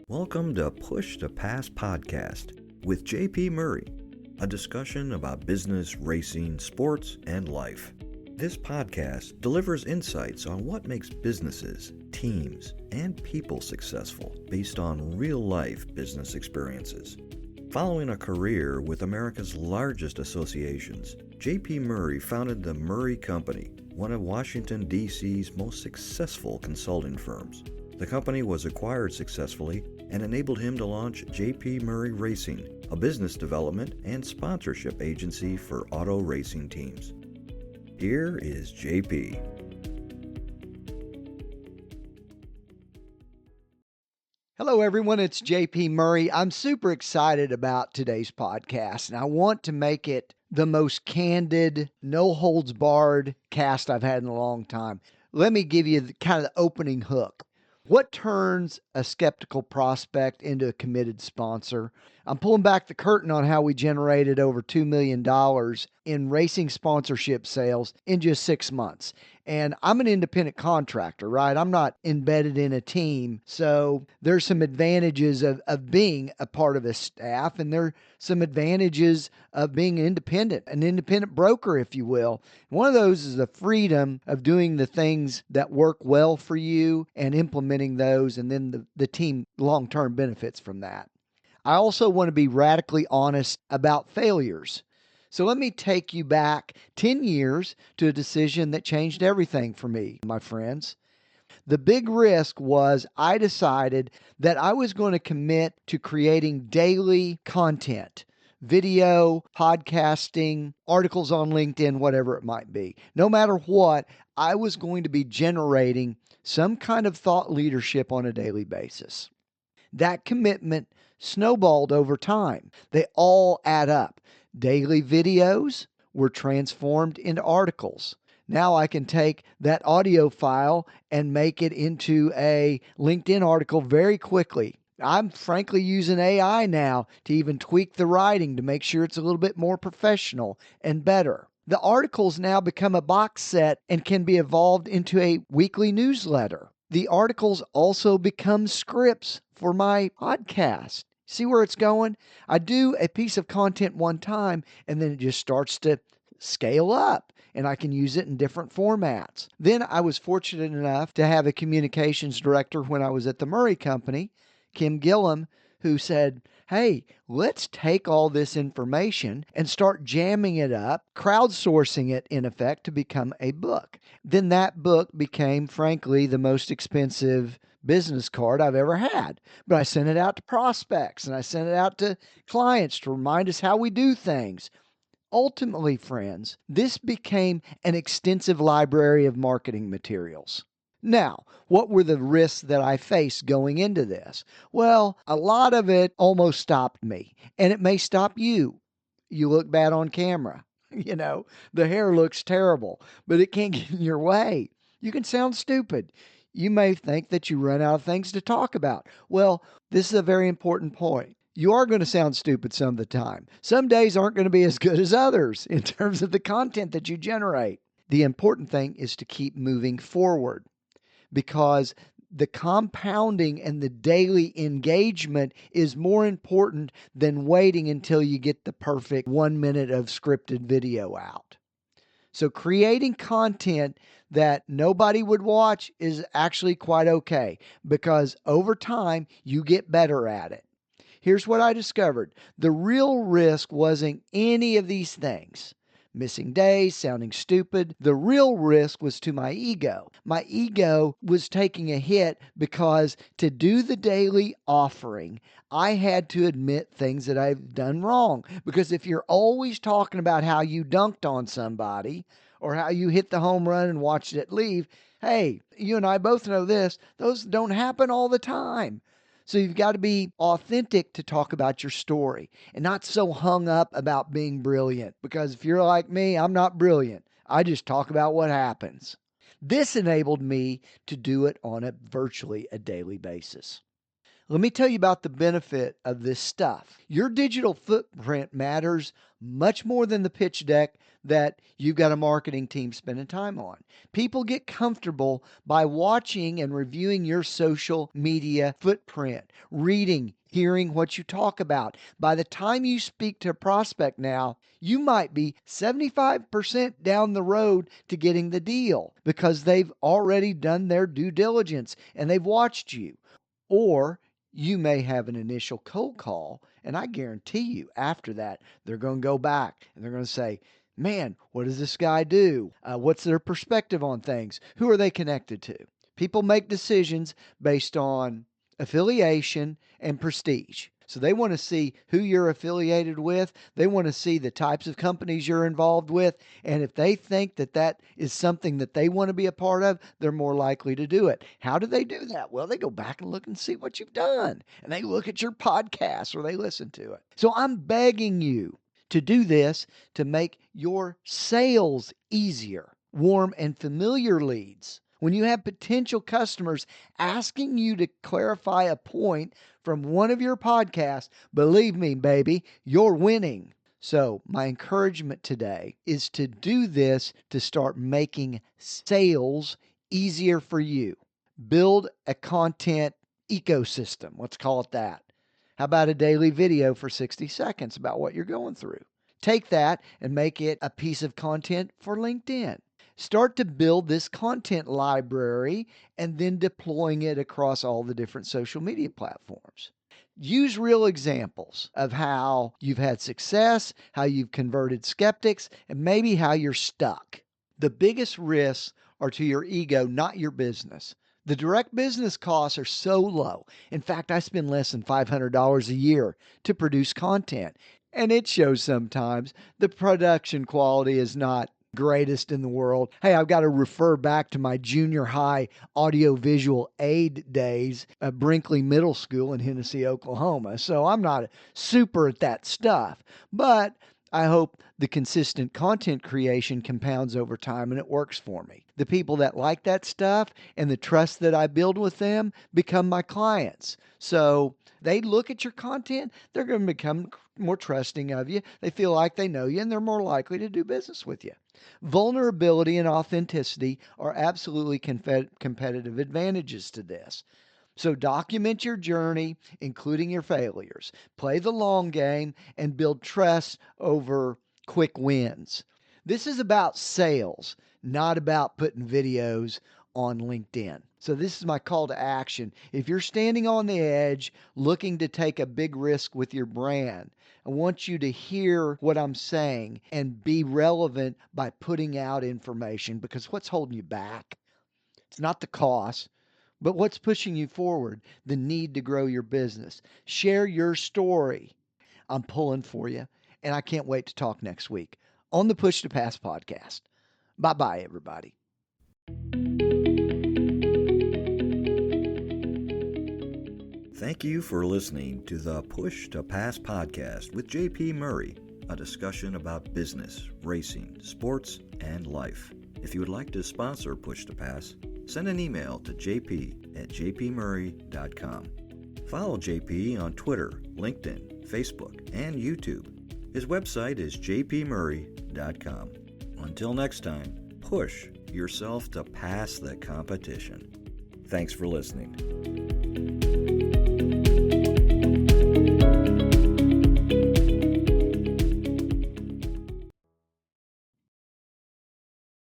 Welcome to Push to Pass podcast with JP Murray, a discussion about business, racing, sports, and life. This podcast delivers insights on what makes businesses, teams, and people successful based on real-life business experiences. Following a career with America's largest associations, JP Murray founded the Murray Company, one of Washington, D.C.'s most successful consulting firms. The company was acquired successfully and enabled him to launch JP Murray Racing, a business development and sponsorship agency for auto racing teams. Here is JP. Hello, everyone. It's JP Murray. I'm super excited about today's podcast, and I want to make it the most candid, no holds barred cast I've had in a long time. Let me give you kind of the opening hook. What turns a skeptical prospect into a committed sponsor? I'm pulling back the curtain on how we generated over $2 million in racing sponsorship sales in just 6 months. And I'm an independent contractor, right? I'm not embedded in a team. So there's some advantages of being a part of a staff, and there's some advantages of being independent, an independent broker, if you will. One of those is the freedom of doing the things that work well for you and implementing those, and then the team long-term benefits from that. I also want to be radically honest about failures. So let me take you back 10 years to a decision that changed everything for me, my friends. The big risk was I decided that I was going to commit to creating daily content, video, podcasting, articles on LinkedIn, whatever it might be. No matter what, I was going to be generating some kind of thought leadership on a daily basis. That commitment snowballed over time. They all add up. Daily videos were transformed into articles. Now I can take that audio file and make it into a LinkedIn article very quickly. I'm frankly using AI now to even tweak the writing to make sure it's a little bit more professional and better. The articles now become a box set and can be evolved into a weekly newsletter. The articles also become scripts for my podcast. See where it's going? I do a piece of content one time, and then it just starts to scale up, and I can use it in different formats. Then I was fortunate enough to have a communications director when I was at the Murray Company, Kim Gillum, who said, hey, let's take all this information and start jamming it up, crowdsourcing it in effect to become a book. Then that book became, frankly, the most expensive business card I've ever had. But I sent it out to prospects and I sent it out to clients to remind us how we do things. Ultimately, friends, this became an extensive library of marketing materials. Now, what were the risks that I faced going into this? Well, a lot of it almost stopped me, and it may stop you. You look bad on camera. The hair looks terrible, but it can't get in your way. You can sound stupid. You may think that you run out of things to talk about. Well, this is a very important point. You are going to sound stupid some of the time. Some days aren't going to be as good as others in terms of the content that you generate. The important thing is to keep moving forward, because the compounding and the daily engagement is more important than waiting until you get the perfect 1 minute of scripted video out. So creating content that nobody would watch is actually quite okay, because over time you get better at it. Here's what I discovered. The real risk wasn't any of these things. Missing days, sounding stupid. The real risk was to my ego. My ego was taking a hit because to do the daily offering, I had to admit things that I've done wrong. Because if you're always talking about how you dunked on somebody or how you hit the home run and watched it leave, hey, you and I both know this, those don't happen all the time. So you've got to be authentic to talk about your story and not so hung up about being brilliant. Because if you're like me, I'm not brilliant. I just talk about what happens. This enabled me to do it on virtually a daily basis. Let me tell you about the benefit of this stuff. Your digital footprint matters much more than the pitch deck that you've got a marketing team spending time on. People get comfortable by watching and reviewing your social media footprint, reading, hearing what you talk about. By the time you speak to a prospect now, you might be 75% down the road to getting the deal because they've already done their due diligence and they've watched you. Or you may have an initial cold call, and I guarantee you after that, they're going to go back and they're going to say, man, what does this guy do? What's their perspective on things? Who are they connected to? People make decisions based on affiliation and prestige. So they want to see who you're affiliated with. They want to see the types of companies you're involved with. And if they think that that is something that they want to be a part of, they're more likely to do it. How do they do that? Well, they go back and look and see what you've done. And they look at your podcast or they listen to it. So I'm begging you to do this to make your sales easier. Warm and familiar leads. When you have potential customers asking you to clarify a point from one of your podcasts, believe me, baby, you're winning. So my encouragement today is to do this to start making sales easier for you. Build a content ecosystem. Let's call it that. How about a daily video for 60 seconds about what you're going through? Take that and make it a piece of content for LinkedIn. Start to build this content library and then deploying it across all the different social media platforms. Use real examples of how you've had success, how you've converted skeptics, and maybe how you're stuck. The biggest risks are to your ego, not your business. The direct business costs are so low. In fact, I spend less than $500 a year to produce content. And it shows sometimes the production quality is not greatest in the world. Hey, I've got to refer back to my junior high audiovisual aid days at Brinkley Middle School in Hennessy, Oklahoma. So I'm not super at that stuff, but I hope the consistent content creation compounds over time and it works for me. The people that like that stuff and the trust that I build with them become my clients. So they look at your content, they're going to become more trusting of you. They feel like they know you and they're more likely to do business with you. Vulnerability and authenticity are absolutely competitive advantages to this. So document your journey, including your failures. Play the long game and build trust over quick wins. This is about sales, not about putting videos on LinkedIn. So this is my call to action. If you're standing on the edge looking to take a big risk with your brand, I want you to hear what I'm saying and be relevant by putting out information, because what's holding you back? It's not the cost, but what's pushing you forward? The need to grow your business. Share your story. I'm pulling for you, and I can't wait to talk next week on the Push to Pass podcast. Bye-bye, everybody. Thank you for listening to the Push to Pass podcast with JP Murray, a discussion about business, racing, sports, and life. If you would like to sponsor Push to Pass, send an email to jp@jpmurray.com. Follow JP on Twitter, LinkedIn, Facebook, and YouTube. His website is jpmurray.com. Until next time, push yourself to pass the competition. Thanks for listening.